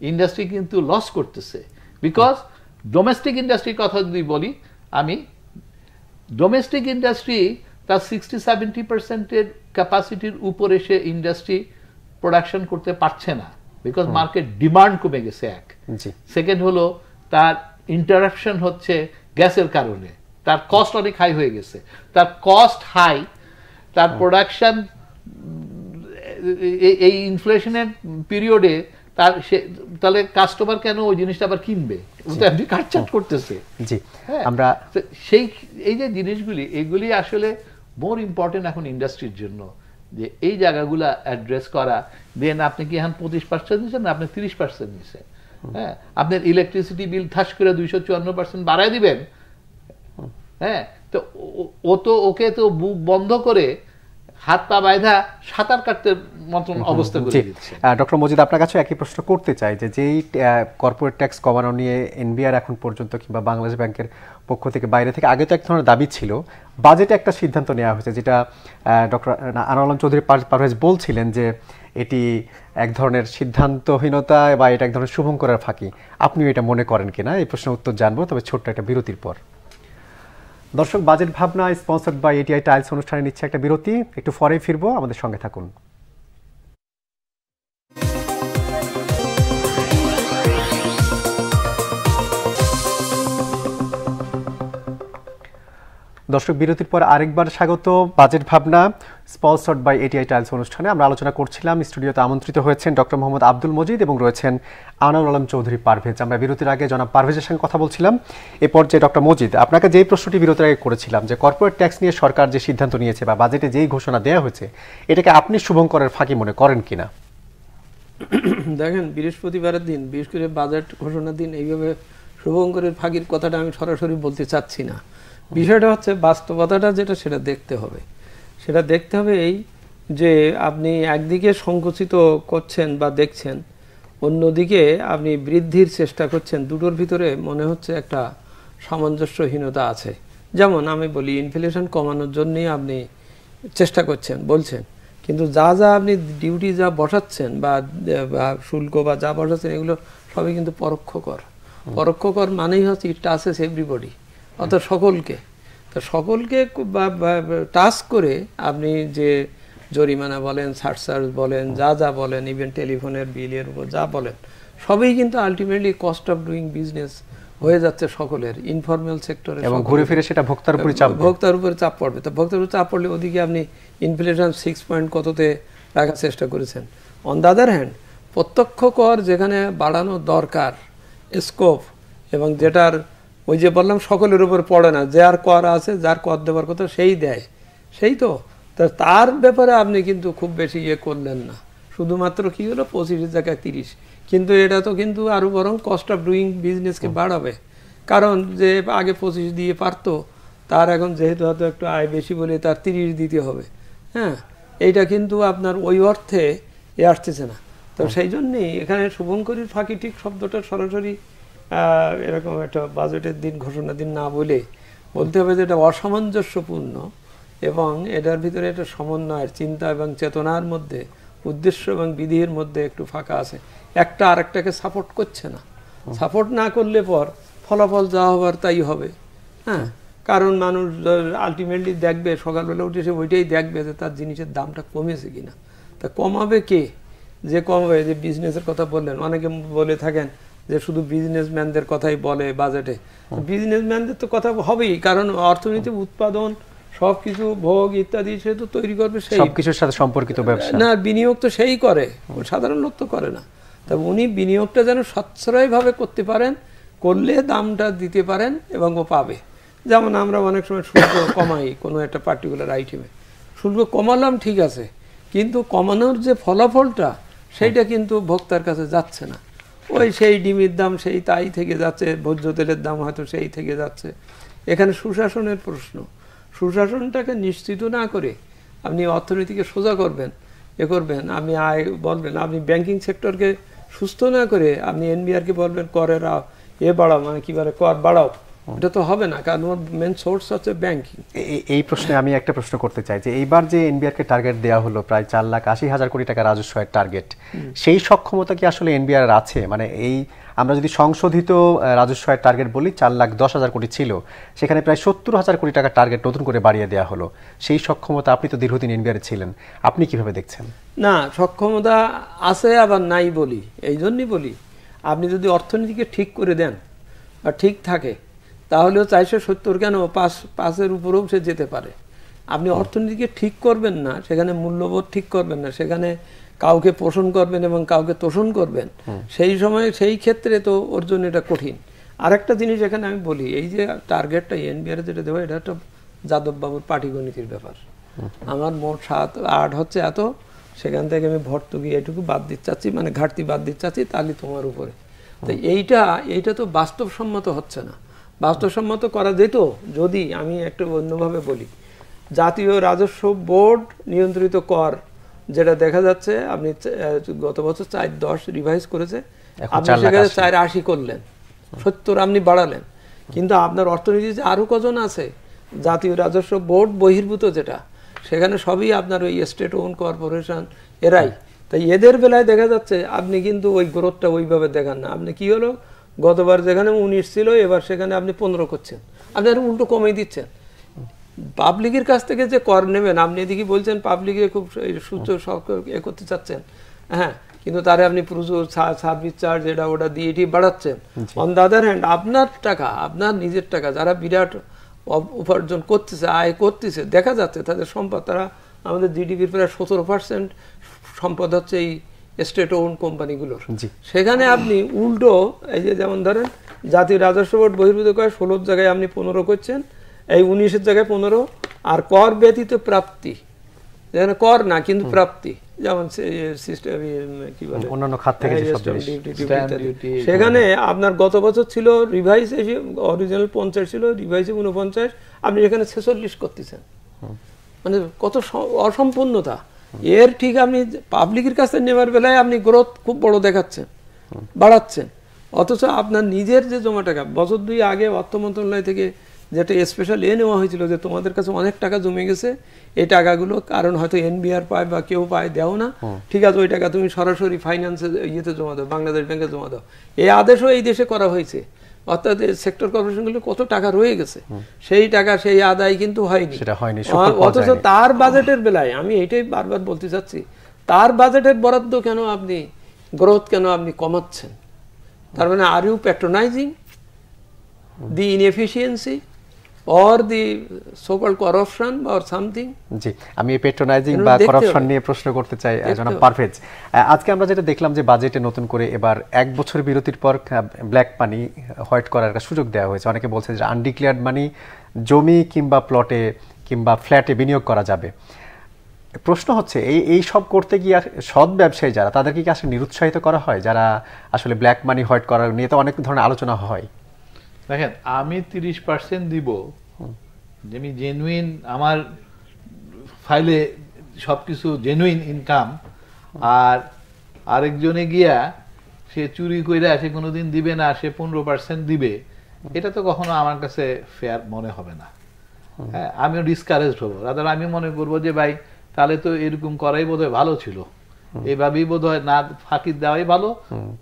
ইন্ডাস্ট্রি কিন্তু লস করতেছে, বিকজ ডোমেস্টিক ইন্ডাস্ট্রির কথা যদি বলি আমি, ডোমেস্টিক ইন্ডাস্ট্রি তার 60-70% ক্যাপাসিটির উপরে সে ইন্ডাস্ট্রি প্রোডাকশন করতে পারছে না, বিকজ মার্কেট ডিমান্ড কমে গেছে এক। সেকেন্ড হলো তার ইন্টারাপশন হচ্ছে গ্যাসের কারণে, তার কস্ট অনেক হাই হয়ে গেছে, তার কস্ট হাই, তার প্রোডাকশন এই ইনফ্লেশনের পিরিয়ডে তার তাহলে কাস্টমার কেন ওই জিনিসটা আবার কিনবে, এমনি কাটছাট করতেছে। জি, আমরা সেই এই যে জিনিসগুলি, এগুলি আসলে মোর ইম্পর্টেন্ট এখন ইন্ডাস্ট্রির জন্য, যে এই জায়গাগুলা অ্যাড্রেস করা। দেন আপনি কি এখন 25% দিচ্ছেন না, আপনি 30% দিচ্ছেন, হ্যাঁ, আপনার ইলেকট্রিসিটি বিল ঠাস করে 254% বাড়ায় দিবেন, হ্যাঁ, তো ওকে তো বুক বন্ধ করে হাত পা বাইধা সাঁতার কাটতে মতন অবস্থা করে দিচ্ছে। ডক্টর মজিদ, আপনার কাছে একই প্রশ্ন করতে চাই যে যেই কর্পোরেট ট্যাক্স কমানো নিয়ে এনবিআর এখন পর্যন্ত কিংবা বাংলাদেশ ব্যাংকের পক্ষ থেকে বাইরে থেকে আগে তো এক ধরনের দাবি ছিল, বাজেটে একটা সিদ্ধান্ত নেওয়া হয়েছে যেটা ডক্টর আনোয়ার আলম চৌধুরী পারভেজ বলছিলেন যে এটি এক ধরনের সিদ্ধান্তহীনতা বা এটা এক ধরনের শুভঙ্করের ফাঁকি। আপনিও এটা মনে করেন কিনা, এই প্রশ্নের উত্তর জানবো, তবে ছোট্ট একটা বিরতির পর। দর্শক, বাজেট ভাবনা স্পন্সর্ড বাই এটিআই টাইলস অনুষ্ঠানে নিচ্ছে একটা বিরতি, একটু পরেই ফিরবো, আমাদের সঙ্গে থাকুন। দর্শক, বিরতির পর আরেকবার স্বাগত বাজেট ভাবনা স্পন্সর্ড বাই এটিআই টাইলস অনুষ্ঠানে। আমরা আলোচনা করছিলাম, স্টুডিওতে আমন্ত্রিত হয়েছেন ডক্টর মোহাম্মদ আব্দুল মজিদ এবং রয়েছেন আনোয়ার আলম চৌধুরী পারভেজ। আমরা বিরতির আগে জনাব পারভেজের সঙ্গে কথা বলছিলাম। এরপর যে ডক্টর মজিদ, আপনাকে যেই প্রশ্নটি বিরতির আগে করেছিলাম যে কর্পোরেট ট্যাক্স নিয়ে সরকার যে সিদ্ধান্ত নিয়েছে বা বাজেটে যেই ঘোষণা দেওয়া হয়েছে, এটাকে আপনি শুভঙ্করের ফাঁকি মনে করেন কিনা? দেখেন, বৃহস্পতিবারের দিন, বিশেষ করে বাজেট ঘোষণার দিন এইভাবে শুভঙ্করের ফাঁকির কথাটা আমি সরাসরি বলতে চাচ্ছি না। বিষয়টা হচ্ছে বাস্তবতাটা যেটা, সেটা দেখতে হবে। সেটা দেখতে হবে এই যে আপনি একদিকে সংকুচিত করছেন বা দেখছেন, অন্যদিকে আপনি বৃদ্ধির চেষ্টা করছেন, দুটোর ভিতরে মনে হচ্ছে একটা সামঞ্জস্যহীনতা আছে। যেমন আমি বলি, ইনফ্লেশন কমানোর জন্যই আপনি চেষ্টা করছেন বলছেন, কিন্তু যা যা আপনি ডিউটি যা বসাচ্ছেন বা শুল্ক বা যা বসাচ্ছেন এগুলো সবই কিন্তু পরোক্ষ কর। পরোক্ষ কর মানেই হচ্ছে ইট টাচেস এভরিবডি, অর্থাৎ সকলকে। তো সকলকে টাচ করে আপনি যে জরিমানা বলেন, সারচার্জ বলেন, যা যা বলেন, ইভেন টেলিফোনের বিলের উপর যা বলেন, সবই কিন্তু ultimately cost of doing business হয়ে যাচ্ছে সকলের, ইনফর্মাল সেক্টরে, এবং ঘুরে ফিরে সেটা ভোক্তার উপরে চাপ, ভোক্তার উপরে চাপ পড়বে। তো ভোক্তার উপরে চাপ পড়লে ওদিকে আপনি ইনফ্লেশন 6 পয়েন্ট কততে রাখার চেষ্টা করেছেন। অন দ্য আদার হ্যান্ড প্রত্যক্ষ কর যেখানে বাড়ানো দরকার স্কোপ, এবং যেটার ওই যে বললাম সকলের উপর পড়ে না, যার কর আছে, যার কর দেওয়ার কথা সেই দেয়, সেই তো তার ব্যাপারে আপনি কিন্তু খুব বেশি ইয়ে করলেন না, শুধুমাত্র কি হলো 25-এর জায়গায় 30। কিন্তু এটা তো কিন্তু আরো বরং কস্ট অফ ডুইং বিজনেসকে বাড়াবে, কারণ যে আগে 25 দিয়ে পারতো, তার এখন যেহেতু হয়তো একটু আয় বেশি বলে তার 30 দিতে হবে। হ্যাঁ, এইটা কিন্তু আপনার ওই অর্থে আসতেছে না। তো সেই জন্যই এখানে শুভঙ্করীর ফাঁকি ঠিক শব্দটা সরাসরি এরকম একটা বাজেটের দিন, ঘোষণা দিন না বলে বলতে হবে যে এটা অসামঞ্জস্যপূর্ণ, এবং এটার ভিতরে একটা সমন্বয়ের চিন্তা এবং চেতনার মধ্যে, উদ্দেশ্য এবং বিধির মধ্যে একটু ফাঁকা আছে। একটা আরেকটাকে সাপোর্ট করছে না। সাপোর্ট না করলে পর ফলাফল যা হবার তাই হবে। হ্যাঁ, কারণ মানুষ আলটিমেটলি দেখবে, সকালবেলা উঠে সে ওইটাই দেখবে যে তার জিনিসের দামটা কমেছে কিনা। তা কমাবে কে? যে কমাবে, যে বিজনেসের কথা বললেন, অনেকে বলে থাকেন যে শুধু বিজনেসম্যানদের কথাই বলে বাজেটে। বিজনেসম্যানদের তো কথা হবেই, কারণ অর্থনীতি, উৎপাদন, সবকিছু ভোগ ইত্যাদি সে তো তৈরি করবে, সেই সবকিছুর সাথে সম্পর্কিত ব্যবসা না, বিনিয়োগ তো সেই করে, সাধারণ লোক তো করে না। তবে উনি বিনিয়োগটা যেন সাশ্রয়ভাবে করতে পারেন, করলে দামটা দিতে পারেন এবং ও পাবে। যেমন আমরা অনেক সময় শুল্ক কমাই কোনো একটা পার্টিকুলার আইটেমে, শুল্ক কমালাম ঠিক আছে, কিন্তু কমানোর যে ফলাফলটা সেইটা কিন্তু ভোক্তার কাছে যাচ্ছে না। ওই সেই ডিমের দাম সেই তাই থেকে যাচ্ছে, ভোজ্য তেলের দাম হয়তো সেই থেকে যাচ্ছে। এখানে সুশাসনের প্রশ্ন। সুশাসনটাকে নিশ্চিত না করে আপনি অর্থনীতিকে সোজা করবেন, করবেন, আপনি আয় বলবেন, আপনি ব্যাংকিং সেক্টরকে সুস্থ না করে আপনি এনবিআরকে বলবেন করের বাড়াও, মানে কি বলে কর বাড়াও, এটা তো হবে না, কারণ ওর মেন সোর্স হচ্ছে ব্যাংকিং। এই প্রশ্নে আমি একটা প্রশ্ন করতে চাই যে এইবার যে এনবিআরকে টার্গেট দেওয়া হলো প্রায় 4,80,000 কোটি টাকা রাজস্বের টার্গেট, সেই সক্ষমতা কি আসলে এনবিআর আছে? মানে এই আমরা যদি সংশোধিত রাজস্বের টার্গেট বলি 4,10,000 কোটি ছিল, সেখানে প্রায় 70,000 কোটি টাকার টার্গেট নতুন করে বাড়িয়ে দেওয়া হলো। সেই সক্ষমতা, আপনি তো দীর্ঘদিন এনবিআরে ছিলেন, আপনি কিভাবে দেখছেন? না, সক্ষমতা আছে আবার নাই বলি, এই জন্যই বলি আপনি যদি অর্থনীতিকে ঠিক করে দেন বা ঠিক থাকে, তাহলেও 470 কেন 5-5-এর উপরেও সে যেতে পারে। আপনি অর্থনীতিকে ঠিক করবেন না, সেখানে মূল্যবোধ ঠিক করবেন না, সেখানে কাউকে পোষণ করবেন এবং কাউকে তোষণ করবেন, সেই সময় সেই ক্ষেত্রে তো ওর জন্য এটা কঠিন। আরেকটা জিনিস এখানে আমি বলি, এই যে টার্গেটটা এনবিআর যেটা দেওয়া, এটা একটা যাদববাবুর পাটিগণিতির ব্যাপার। আমার মোট 7-8 হচ্ছে এত, সেখান থেকে আমি ভর্তুকি এটুকু বাদ দিতে চাচ্ছি, মানে ঘাটতি বাদ দিতে চাচ্ছি, তাহলে তোমার উপরে। তো এইটা তো বাস্তবসম্মত হচ্ছে না। বাস্তবসম্মত করা যেত যদি, আমি একটু অন্যভাবে বলি, জাতীয় রাজস্ব বোর্ড নিয়ন্ত্রিত কর যেটা দেখা যাচ্ছে, আপনি গত বছর 4.10 রিভাইজ করেছে, আপনি সেখানে 4.80 করলেন, 70 আপনি বাড়ালেন, কিন্তু আপনার অর্থনীতিতে আরো কজন আছে জাতীয় রাজস্ব বোর্ড বহির্ভূত, যেটা সেখানে সবই আপনার ওই স্টেট ওন কর্পোরেশন, এরাই। তাই এদের বেলায় দেখা যাচ্ছে আপনি কিন্তু ওই গ্রোথটা ওইভাবে দেখান না। আপনি কি হলো, গতবার যেখানে 19 ছিল, এবার সেখানে আপনি 15 করছেন, আপনি আর উল্টো কমিয়ে দিচ্ছেন। পাবলিকের কাছ থেকে যে কর নেবেন, আপনি এদিকে বলছেন পাবলিকে খুব সুস্থ করতে চাচ্ছেন, হ্যাঁ, কিন্তু তারে আপনি প্রচুর সার্ভিস চার্জ এটা ওটা দিয়ে এটি বাড়াচ্ছেন। অন দ্য আদার হ্যান্ড আপনার টাকা, আপনার নিজের টাকা, যারা বিরাট উপার্জন করতেছে, আয় করতেছে, দেখা যাচ্ছে তাদের সম্পদ, তারা আমাদের জিডিপির প্রায় 17% সম্পদ হচ্ছে এই স্টেট ওন কোম্পানিগুলোর। সেখানে আপনি উল্টো, এই যে যেমন ধরেন জাতীয় রাজস্ব বোর্ড বহির্ভূত করে 16 জায়গায় আপনি 15 করছেন, এই 19-এর জায়গায় 15, আর কর ব্যতীত প্রাপ্তি, যেখানে কর না কিন্তু প্রাপ্তি, যেমন সিস্টেম কি বলে অন্যান্য খাত থেকে সেখানে আপনার গত বছর ছিল রিভাইজ, অরিজিনাল 50 ছিল, রিভাইজে 49, আপনি এখানে 46 করতেছেন, মানে কত অসম্পূর্ণতা এর। ঠিক আপনি পাবলিকের কাছে নেওয়ার বেলায় আপনি গ্রোথ খুব বড় দেখাচ্ছেন, বাড়াচ্ছেন, অথচ আপনার নিজের যে জমা টাকা, বছর 2 আগে অর্থ মন্ত্রণালয় থেকে যেটা স্পেশাল নেওয়া হয়েছিল যে তোমাদের কাছে অনেক টাকা জমে গেছে, এই টাকাগুলো কারণ হয়তো এনবিআর পায় বা কেউ পায়, দেও না, ঠিক আছে ওই টাকা তুমি সরাসরি ফাইন্যান্সে ইয়েতে জমা দাও, বাংলাদেশ ব্যাংকে জমা দাও। এই আদেশও এই দেশে করা হয়েছে। অর্থাৎ সেক্টর কর্পোরেশনগুলো কত টাকা রয়ে গেছে, সেই টাকা সেই আদায় কিন্তু হয়নি। অথচ তার বাজেটের বেলায় আমি এটাই বারবার বলতে চাচ্ছি, তার বাজেটের বরাদ্দ কেন আপনি, গ্রোথ কেন আপনি কমাচ্ছেন? তার মানে are you patronizing the inefficiency or the so-called corruption or something? জি, আমি এই পেট্রোনাইজিং বা করাপশন নিয়ে প্রশ্ন করতে চাই জনাব পারভেজ। আজকে আমরা যেটা দেখলাম যে বাজেটে নতুন করে এবার 1 বছর বিরতির পর ব্ল্যাক মানি হোয়াইট করার একটা সুযোগ দেওয়া হয়েছে। অনেকে বলছে যে আনডিক্লেয়ার্ড মানি জমি কিংবা প্লটে কিংবা ফ্ল্যাটে বিনিয়োগ করা যাবে। প্রশ্ন হচ্ছে এই সব করতে গিয়ে সৎ ব্যবসায়ী যারা, তাদেরকে কি আসলে নিরুৎসাহিত করা হয়? যারা আসলে ব্ল্যাক মানি হোয়াইট করার নিয়ে তো অনেক ধরনের আলোচনা হয়। দেখেন, আমি 30% দিব যে আমি জেনুইন, আমার ফাইলে সবকিছু জেনুইন ইনকাম, আর আরেকজনে গিয়া সে চুরি কইরা সে কোনোদিন দিবে না, সে 15% দিবে, এটা তো কখনো আমার কাছে ফেয়ার মনে হবে না। হ্যাঁ, আমিও ডিসকারেজড হবো। রাদার আমি মনে করবো যে ভাই তাহলে তো এরকম করাই বোধহয় ভালো ছিল, এইভাবেই বোধহয় না ফাঁকি দেওয়াই ভালো,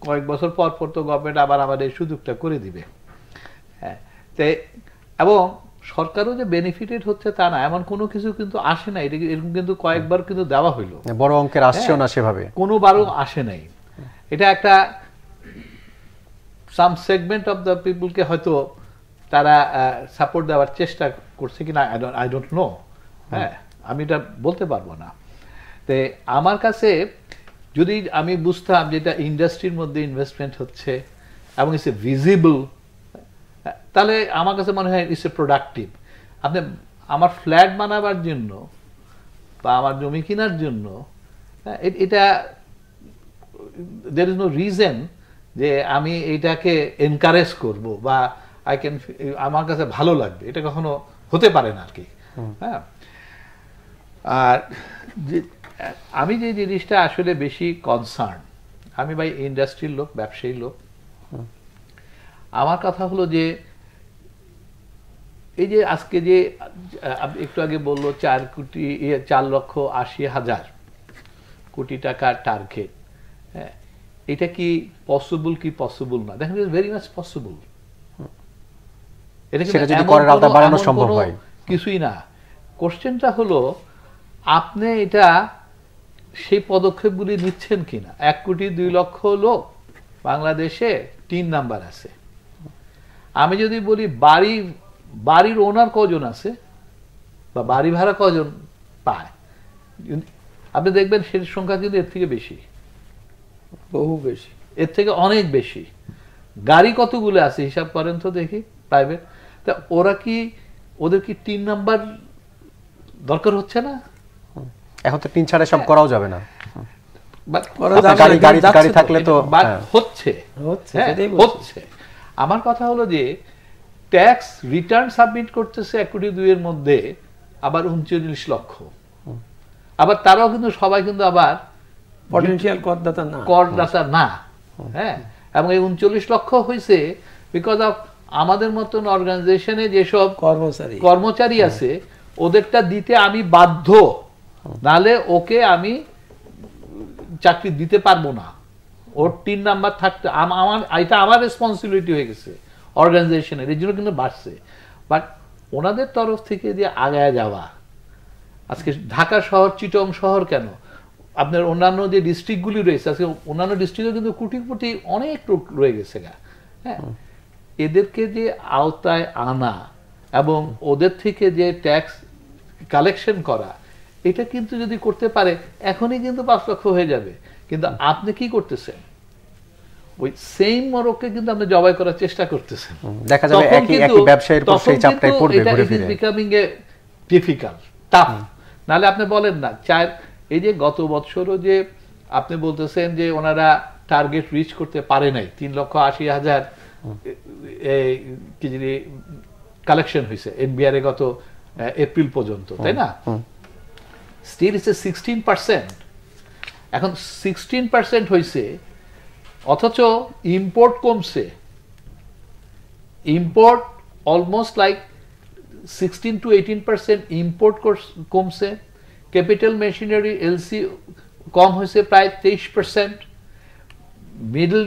কয়েক বছর পর পর তো গভর্নমেন্ট আবার আমাদের এই সুযোগটা করে দিবে। হ্যাঁ, এবং সরকারও যে বেনিফিটেড হচ্ছে তা না, এমন কোনো কিছু কিন্তু আসে নাই, এরকম কিন্তু কয়েকবার কিন্তু দেওয়া হইলো, বড় অঙ্কের আসছেও না সেভাবে, কোনোবারও আসে নাই। এটা একটা সাম সেগমেন্ট অফ দ্য পিপলকে হয়তো তারা সাপোর্ট দেওয়ার চেষ্টা করছে কিনা আই ডোন্ট নো। হ্যাঁ, আমি এটা বলতে পারবো না। তে আমার কাছে যদি আমি বুঝতাম যেটা ইন্ডাস্ট্রির মধ্যে ইনভেস্টমেন্ট হচ্ছে এবং ইটস এ ভিজিবল, তাহলে আমার কাছে মনে হয় ইটস এ প্রোডাক্টিভ। আপনি আমার ফ্ল্যাট বানাবার জন্য বা আমার জমি কেনার জন্য এটা দের ইজ নো রিজন যে আমি এইটাকে এনকারেজ করব বা আই ক্যান, আমার কাছে ভালো লাগবে, এটা কখনো হতে পারে না আর কি। হ্যাঁ, আর আমি যে জিনিসটা আসলে বেশি কনসার্ন, আমি ভাই ইন্ডাস্ট্রির লোক, ব্যবসায়ী লোক, আমার কথা হলো যে এই যে আজকে যে একটু আগে বললো 4,80,000 কোটি টাকার টার্গেট, হ্যাঁ, এটা কি পসিবল কি পসিবল না? দেখেন, ভেরি মাচ পসিবল। এটা কিছুই না। কোশ্চেনটা হলো আপনি এটা সেই পদক্ষেপগুলি নিচ্ছেন কিনা। 1,02,00,000 লোক বাংলাদেশে 3 নাম্বার আছে। আমি যদি বলি বাড়ির ওনার কজন আছে বা বাড়ি ভাড়া কজন পায়, আপনি দেখবেন সেই সংখ্যা কিন্তু এর থেকে বেশি, বহু বেশি, এর থেকে অনেক বেশি। গাড়ি কতগুলো আছে হিসাব করেন তো দেখি প্রাইভেট। তা ওরা কি, ওদের কি 3 নাম্বার দরকার হচ্ছে না? এখন তো 3 ছাড়া সব করাও যাবে না। গাড়ি থাকলে তো হচ্ছে। আমার কথা হলো যে ট্যাক্স রিটার্ন সাবমিট করতেছে 1,02,00,000 এর মধ্যে আবার 39 লক্ষ। আবার তারাও কিন্তু সবাই কিন্তু আবার পটেনশিয়াল করদাতা না। হ্যাঁ, এবং এই 39 লক্ষ হয়েছে বিকজ অফ আমাদের মতন অর্গানাইজেশনে যেসব কর্মচারী আছে ওদেরটা দিতে আমি বাধ্য, নাহলে ওকে আমি চাকরি দিতে পারবো না। ওর 3 নাম্বার থাকতে এটা আমার রেসপন্সিবিলিটি হয়ে গেছে অর্গানাইজেশনের, এর জন্য কিন্তু বাড়ছে। বাট ওনাদের তরফ থেকে যে আগায় যাওয়া, আজকে ঢাকা শহর, চিটং শহর কেন, আপনার অন্যান্য যে ডিস্ট্রিক্টগুলি রয়েছে, আজকে অন্যান্য ডিস্ট্রিক্টে কিন্তু কোটি কোটি অনেক লোক রয়ে গেছে গা। হ্যাঁ, এদেরকে যে আওতায় আনা এবং ওদের থেকে যে ট্যাক্স কালেকশন করা, এটা কিন্তু যদি করতে পারে এখনই কিন্তু 5 লক্ষ হয়ে যাবে। কিন্তু আপনি কি করতেছেন, ওই সেম মরককে কিন্তু আপনি জবাই করার চেষ্টা করতেছেন। দেখা যাবে একই ব্যবসায়ীর উপর সেই চাপটাই পড়বে ঘুরে ফিরে। এটা বিকামিং এ ডিফিকাল্ট, টাফ। নালে আপনি বলেন না, এই যে গত বছরও যে আপনি বলতেছেন যে ওনারা টার্গেট রিচ করতে পারে নাই, 3,80,000 কালেকশন হয়েছে এনবিআর এ গত এপ্রিল পর্যন্ত, তাই না? Still it's 16%। এখন 16% হয়েছে অথচ ইম্পোর্ট কমছে, import almost like 16 to 18% import কমছে, ক্যাপিটাল মেশিনারি এলসি কম হয়েছে প্রায় 23%, মিডল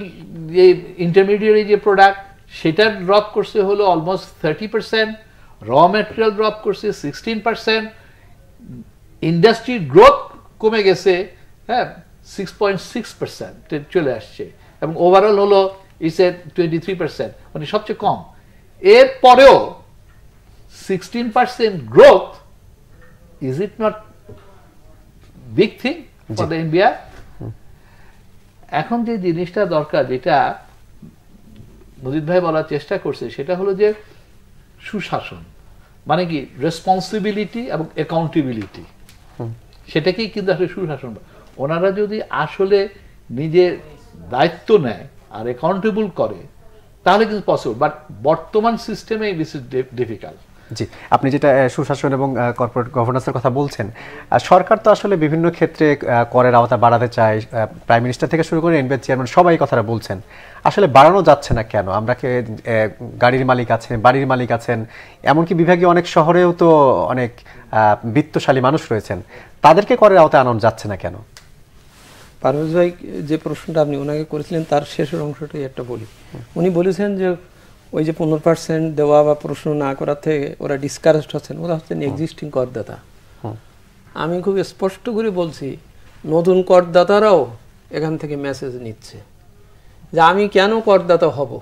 যে ইন্টারমিডিয়েট যে প্রোডাক্ট সেটা ড্রপ করছে হলো অলমোস্ট 30%, র ম্যাটেরিয়াল ড্রপ করছে 16%, ইন্ডাস্ট্রির গ্রোথ কমে গেছে, হ্যাঁ 6.6% চলে আসছে, এবং ওভারঅল হলো ইটস এ 23%, মানে সবচেয়ে কম। এর পরেও 16% growth, is it not big thing for the India? এখন যে জিনিসটা দরকার, যেটা মজিদ ভাই বলার চেষ্টা করছে, সেটা হলো যে সুশাসন, মানে কি রেসপন্সিবিলিটি এবং অ্যাকাউন্টেবিলিটি, সেটাকেই কিন্তু আসলে সুশাসন। ওনারা যদি আসলে নিজের দায়িত্ব নেয় আর অ্যাকাউন্টেবল করে তাহলে কিন্তু পসিবল, বাট বর্তমান সিস্টেমে দিস ইজ ডিফিকাল্ট। জি, আপনি যেটা সুশাসন এবং কর্পোরেট গভর্নেন্সের কথা বলছেন, সরকার তো আসলে বিভিন্ন ক্ষেত্রে করের আওতা বাড়াতে চায়, প্রাইম মিনিস্টার থেকে শুরু করে এনবিআর চেয়ারম্যান সবাই কথাটা বলছেন, আসলে বাড়ানো যাচ্ছে না কেন? আমরা গাড়ির মালিক আছেন, বাড়ির মালিক আছেন, এমনকি বিভাগীয় অনেক শহরেও তো অনেক বিত্তশালী মানুষ রয়েছেন, তাদেরকে করের আওতায় আনানো যাচ্ছে না কেন? পারভেজ ভাই যে প্রশ্নটা আপনি ওনাকে করেছিলেন তার শেষের অংশটাই একটা বলি। উনি বলেছেন যে ওই যে 15% দেওয়া বা প্রশ্ন না করার থেকে ওরা ডিসকারেজড হচ্ছেন, ওরা হচ্ছেন এক্সিস্টিং করদাতা। আমি খুব স্পষ্ট করে বলছি, নতুন করদাতারাও এখান থেকে মেসেজ নিচ্ছে যে আমি কেন করদাতা হব,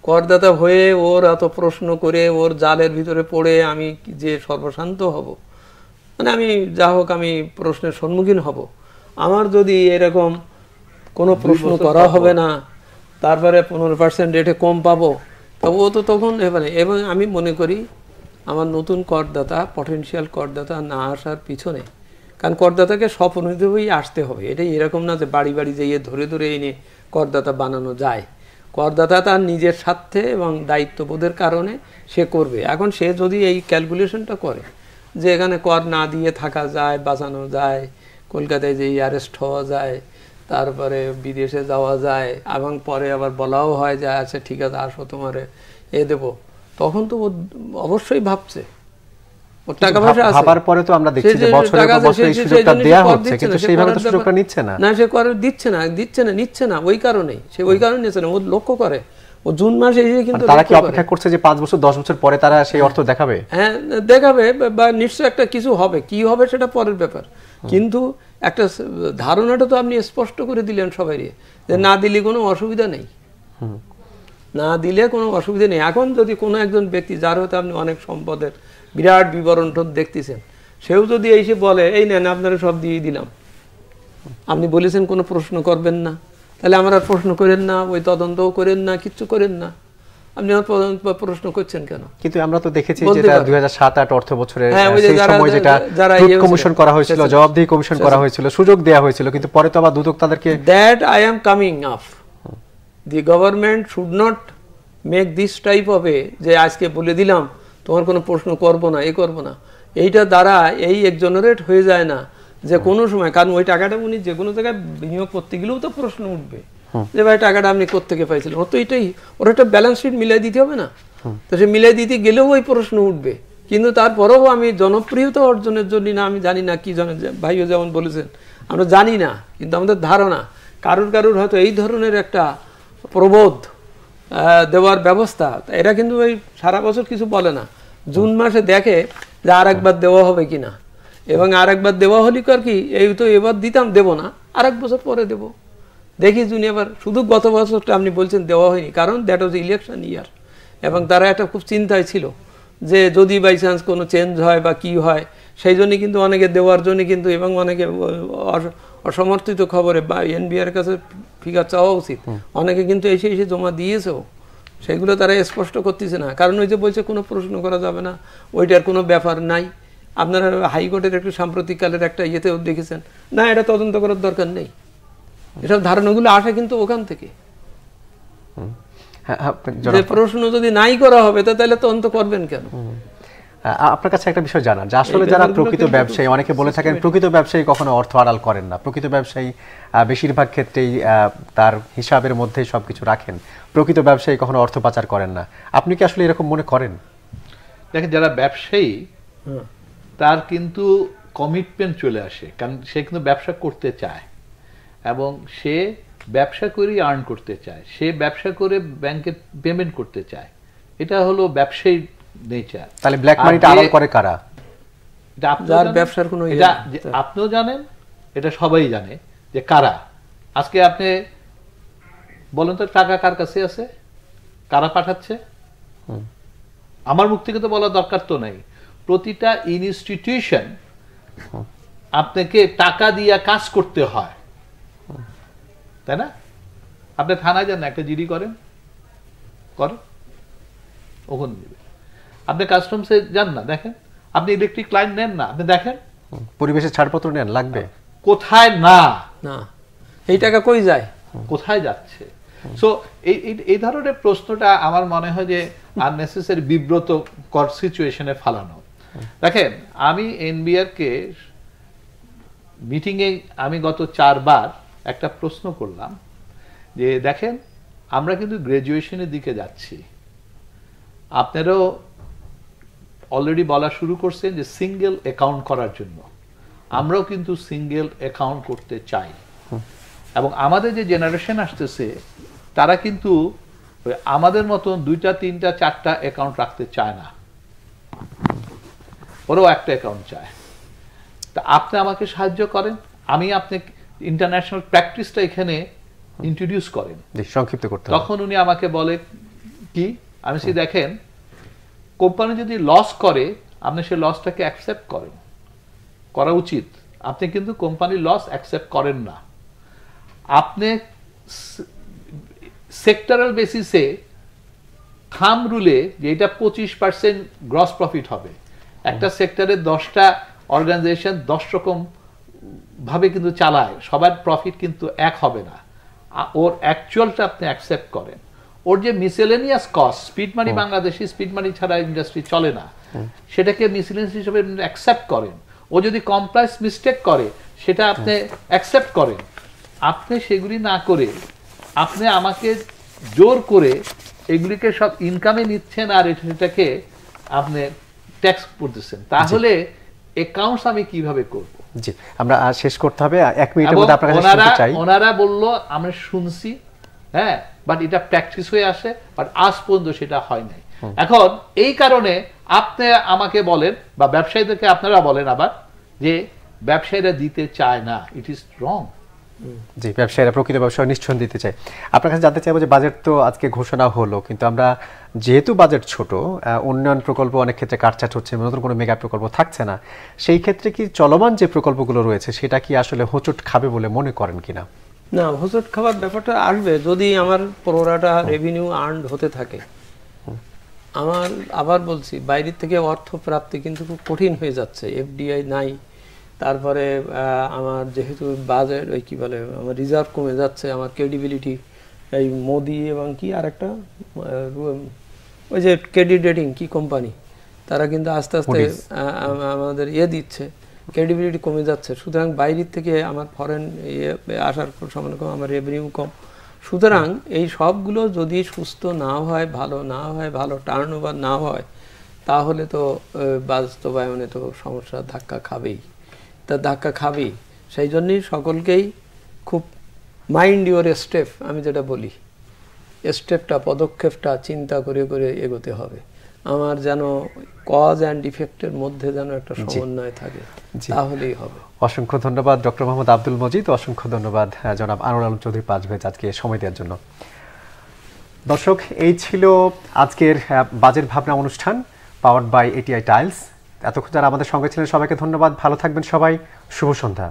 করদাতা হয়ে ওর এত প্রশ্ন করে ওর জালের ভিতরে পড়ে আমি যে সর্বশান্ত হব, মানে আমি যা হোক আমি প্রশ্নের সম্মুখীন হব। আমার যদি এরকম কোনো প্রশ্ন করা হবে না, তারপরে 15% রেটে কম পাবো, তবে ও তো তখন এবারে। এবং আমি মনে করি আমার নতুন করদাতা, পটেনশিয়াল করদাতা না আসার পিছনে, কারণ করদাতাকে স্বপ্নদেবই আসতে হবে, এটাই এরকম না যে বাড়ি বাড়ি যেয়ে ধরে ধরে এনে করদাতা বানানো যায়। করদাতা তার নিজের স্বার্থে এবং দায়িত্ববোধের কারণে সে করবে। এখন সে যদি এই ক্যালকুলেশনটা করে যে এখানে কর না দিয়ে থাকা যায়, বাঁচানো যায়, কলকাতায় যেই অ্যারেস্ট হওয়া যায়, তারপরে বিদেশে যাওয়া যায়, এবং পরে আবার বলাও হয় যে আচ্ছা ঠিক আছে আসো তোমারে দেবো, তখন তো ও অবশ্যই ভাবছে ওর টাকা পয়সা আছে। ভাবার পরে তো আমরা দেখছি যে বছরের পর বছর এই সুযোগটা দেয়া হচ্ছে, কিন্তু সেইভাবে তো সুযোগটা নিচ্ছে না। না, সে করে নিচ্ছে না ওই কারণেই, সে ওই কারণে নিচ্ছে না। ও লক্ষ্য করে, ও জুন মাসে এসে কিন্তু তারা কি অপেক্ষা করছে যে 5 বছর 10 বছর পরে তারা সেই অর্থ দেখাবে? হ্যাঁ দেখাবে, বা নিশ্চয় একটা কিছু হবে, কি হবে সেটা পরের ব্যাপার, কিন্তু একটা ধারণাটা তো আপনি স্পষ্ট করে দিলেন সবাই, যে না দিলে কোনো অসুবিধা নেই, না দিলে কোনো অসুবিধা নেই। এখন যদি কোনো একজন ব্যক্তি যার হয়তো আপনি অনেক সম্পদের বিরাট বিবরণ দেখতেছেন, সেও যদি এসে বলে এই নেন আপনারা সব দিয়ে দিলাম, আপনি বলেছেন কোনো প্রশ্ন করবেন না, তাহলে আমার আর প্রশ্ন করেন না, ওই তদন্তও করেন না, কিচ্ছু করেন না, আপনি আমার প্রশ্ন করছেন কেন? কিন্তু আমরা তো দেখেছি যেটা 2007-8 অর্থ বছরে সেই সময় যেটা কমিশন করা হয়েছিল, জবাবদিহি কমিশন করা হয়েছিল, সুযোগ দেয়া হয়েছিল, কিন্তু পরে তো আবার দুদক তাদেরকে that I am coming up, the government should not make this type of a, যে আজকে বলে দিলাম তোমার কোনো প্রশ্ন করবো না, এই করবো না, এইটা দ্বারা এই এক্সোনারেট হয়ে যায় না যে কোনো সময়, কারণ ওই টাকাটা উনি যে কোনো জায়গায় বিনিয়োগ করতে গেলেও তো প্রশ্ন উঠবে যে ভাই টাকাটা আপনি কোত্থেকে পাইছিলেন, ওর তো এটাই, ওর একটা ব্যালেন্স শিট মিলাই দিতে হবে না, তো সে মিলাই দিতে গেলেও ওই প্রশ্ন উঠবে। কিন্তু তারপরেও আমি জনপ্রিয়তা অর্জনের জন্য না, আমি জানি না কি জানেন, ভাইও যেমন বলেছেন আমরা জানি না, কিন্তু আমাদের ধারণা কারুর হয়তো এই ধরনের একটা প্রবোধ দেওয়ার ব্যবস্থা, এরা কিন্তু ওই সারা বছর কিছু বলে না, জুন মাসে দেখে যে আর একবার দেওয়া হবে কিনা, এবং আর একবার দেওয়া হলে কার কি, এই তো এবার দিতাম, দেবো না, আর এক বছর পরে দেবো, দেখি জুন এবার। শুধু গত বছরটা আপনি বলছেন দেওয়া হয়নি, কারণ দ্যাট ওয়াজ ইলেকশন ইয়ার, এবং তারা একটা খুব চিন্তায় ছিল যে যদি বাই চান্স কোনো চেঞ্জ হয় বা কি হয়, সেই জন্যই কিন্তু অনেকে দেওয়ার জন্য কিন্তু, এবং অনেকে অসমর্থিত খবরে বা এনবিআর কাছে ফিগার চাওয়া উচিত, অনেকে কিন্তু এসে জমা দিয়েছেও, সেগুলো তারা স্পষ্ট করতেছে না, কারণ ওই যে বলছে কোনো প্রশ্ন করা যাবে না, ওইটার কোনো ব্যাপার নাই। আপনারা হাইকোর্টের একটু সাম্প্রতিককালের একটা ইয়েতেও দেখেছেন না, এটা তদন্ত করার দরকার নেই, এসব ধারণাগুলো আসে কিন্তু ওখান থেকে। প্রশ্ন যদি নাই করা হবে তাহলে তদন্ত করবেন কেন? আপনার কাছে একটা বিষয় জানার যে আসলে যারা প্রকৃত ব্যবসায়ী, অনেকে বলে থাকেন প্রকৃত ব্যবসায়ী কখনো অর্থ আড়াল করেন না, প্রকৃত ব্যবসায়ী বেশিরভাগ ক্ষেত্রেই তার হিসাবের মধ্যে সবকিছু রাখেন, প্রকৃত ব্যবসায়ী কখনো অর্থ পাচার করেন না। আপনি কি আসলে এরকম মনে করেন? দেখেন, যারা ব্যবসায়ী তার কিন্তু কমিটমেন্ট চলে আসে, কারণ সে কিন্তু ব্যবসা করতে চায় এবং সে ব্যবসা করেই আর্ন করতে চায়, সে ব্যবসা করে ব্যাংকে পেমেন্ট করতে চায়। এটা হলো ব্যবসায়ী নেচার। তাহলে ব্ল্যাক মানিটা আড়াল করে কারা? যার ব্যবসার কোনো আপনিও জানেন, এটা সবাই জানে যে কারা। আজকে আপনি বলেন তো টাকা কার কাছে আছে, কারা পাঠাচ্ছে? আমার মুখ থেকে তো বলা দরকার তো নাই। প্রতিটা ইনস্টিটিউশন আপনাকে টাকা দিয়ে কাজ করতে হয়, তাই না? আপনি থানায় যান না, একটা জিডি করেন, ওখানে দিবে। আপনি কাস্টমসে যান না, দেখেন। আপনি ইলেকট্রিক লাইন নেন না, আপনি দেখেন। পরিবেশের ছাড়পত্র নেন, লাগবে কোথায়? না, এই টাকা কই যায়, কোথায় যাচ্ছে? সো এই ধরনের প্রশ্নটা আমার মনে হয় যে আননেসেসারি বিব্রতকর সিচুয়েশনে ফালানো। দেখেন, আমি এনবিআর কে মিটিংয়ে আমি গত 4 বার একটা প্রশ্ন করলাম যে দেখেন, আমরা কিন্তু গ্রাজুয়েশনের দিকে যাচ্ছি, আপনারাও অলরেডি বলা শুরু করছেন যে সিঙ্গেল অ্যাকাউন্ট করার জন্য। আমরাও কিন্তু সিঙ্গেল অ্যাকাউন্ট করতে চাই এবং আমাদের যে জেনারেশন আসতেছে তারা কিন্তু আমাদের মতন 2টা 3টা 4টা অ্যাকাউন্ট রাখতে চায় না, ওরাও একটা অ্যাকাউন্ট চায়। তা আপনি আমাকে সাহায্য করেন, আমি আপনি ইন্টারন্যাশনাল প্র্যাকটিসটা এখানে ইন্ট্রোডিউস করেন, সংক্ষিপ্ত করতে। তখন উনি আমাকে বলে কি, আমি সে দেখেন, কোম্পানি যদি লস করে আপনি সেই লসটাকে অ্যাকসেপ্ট করেন, করা উচিত। আপনি কিন্তু কোম্পানির লস অ্যাকসেপ্ট করেন না, আপনি সেক্টরাল বেসিসে থাম রুলে যে এটা 25% গ্রস প্রফিট হবে। একটা সেক্টরে 10টা অর্গানাইজেশন 10 রকম ভাবে কিন্তু চালায়, সবার প্রফিট কিন্তু এক হবে না। ওর অ্যাকচুয়ালটা আপনি অ্যাকসেপ্ট করেন। ওর যে মিসেলেনিয়াস কস্ট, স্পিড মানি, বাংলাদেশি স্পিড মানি ছাড়া ইন্ডাস্ট্রি চলে না, সেটাকে মিসেলেনিয়াস হিসেবে অ্যাকসেপ্ট করেন। ও যদি কমপ্লাইন্স মিস্টেক করে সেটা আপনি অ্যাকসেপ্ট করেন। আপনি সেগুলি না করে আপনি আমাকে জোর করে এগুলিকে সব ইনকামে নিচ্ছেন আর এটাকে আপনি ট্যাক্স করতেছেন, তাহলে অ্যাকাউন্টস আমি কিভাবে করব? জি, আমরা শেষ করতে হবে, 1 মিনিটের মধ্যে আপনার কাছে শুনতে চাই। ওনারা বলল আমরা শুনছি, হ্যাঁ, বাট এটা প্র্যাকটিস হয়ে আসে, বাট আজ পর্যন্ত সেটা হয় নাই। এখন এই কারণে আপনি আমাকে বলেন বা ব্যবসায়ীদেরকে আপনারা বলেন আবার যে ব্যবসায়ীরা দিতে চায় না, ইট ইজ রং। জি, ব্যবসায়ীরা প্রকৃত ব্যবসায় নিশ্চয় দিতে চায়। আপনার কাছে জানতে চাইবো যে বাজেট তো আজকে ঘোষণা হলো, কিন্তু আমরা যেহেতু বাজেট ছোট, উন্নয়ন প্রকল্প অনেক ক্ষেত্রে কাটছাট হচ্ছে, নতুন কোনো মেগা প্রকল্প থাকছে না, সেই ক্ষেত্রে কি চলমান যে প্রকল্পগুলো রয়েছে সেটা কি আসলে হোঁচট খাবে বলে মনে করেন কিনা? না, হোঁচট খাবার ব্যাপারটা আসবে যদি আমার পুরোটা রেভিনিউ আর্নড হতে থাকে। আমার আবার বলছি, বাইরের থেকে অর্থ প্রাপ্তি কিন্তু খুব কঠিন হয়ে যাচ্ছে, এফডিআই নাই। তারপরে আমার যেহেতু বাজেট ওই কি বলে আমার রিজার্ভ কমে যাচ্ছে, আমার ক্রেডিবিলিটি, এই মোদি এবং কি আর একটা ওই যে ক্রেডিট রেটিং কি কোম্পানি, তারা কিন্তু আস্তে আস্তে আমাদের দিচ্ছে, ক্রেডিবিলিটি কমে যাচ্ছে। সুতরাং বাইরের থেকে আমার ফরেন আসার সমান কম, আমার রেভিনিউ কম। সুতরাং এই সবগুলো যদি সুস্থ না হয়, ভালো না হয়, ভালো টার্নওভার না হয়, তাহলে তো বাস্তবায়নে তো সমস্যা ধাক্কা খাবেই, তা ধাক্কা খাবেই। সেই জন্যই সকলকেই খুব মাইন্ড ইউর স্টেপ, আমি যেটা বলি, স্টেপটা পদক্ষেপটা চিন্তা করে করে এগোতে হবে। আমার যেন কজ অ্যান্ড ইফেক্টের মধ্যে যেন একটা সমন্বয় থাকে, তাহলেই হবে। অসংখ্য ধন্যবাদ ডক্টর মোহাম্মদ আব্দুল মজিদ, অসংখ্য ধন্যবাদ জনাব আনোয়ার আলম চৌধুরী পাঁচভেজ আজকে সময় দেওয়ার জন্য। দর্শক, এই ছিল আজকের বাজেট ভাবনা অনুষ্ঠান পাওয়ার্ড বাই এটিআই টাইলস। এতক্ষণ যারা আমাদের সঙ্গে ছিলেন সবাইকে ধন্যবাদ, ভালো থাকবেন সবাই, শুভ সন্ধ্যা।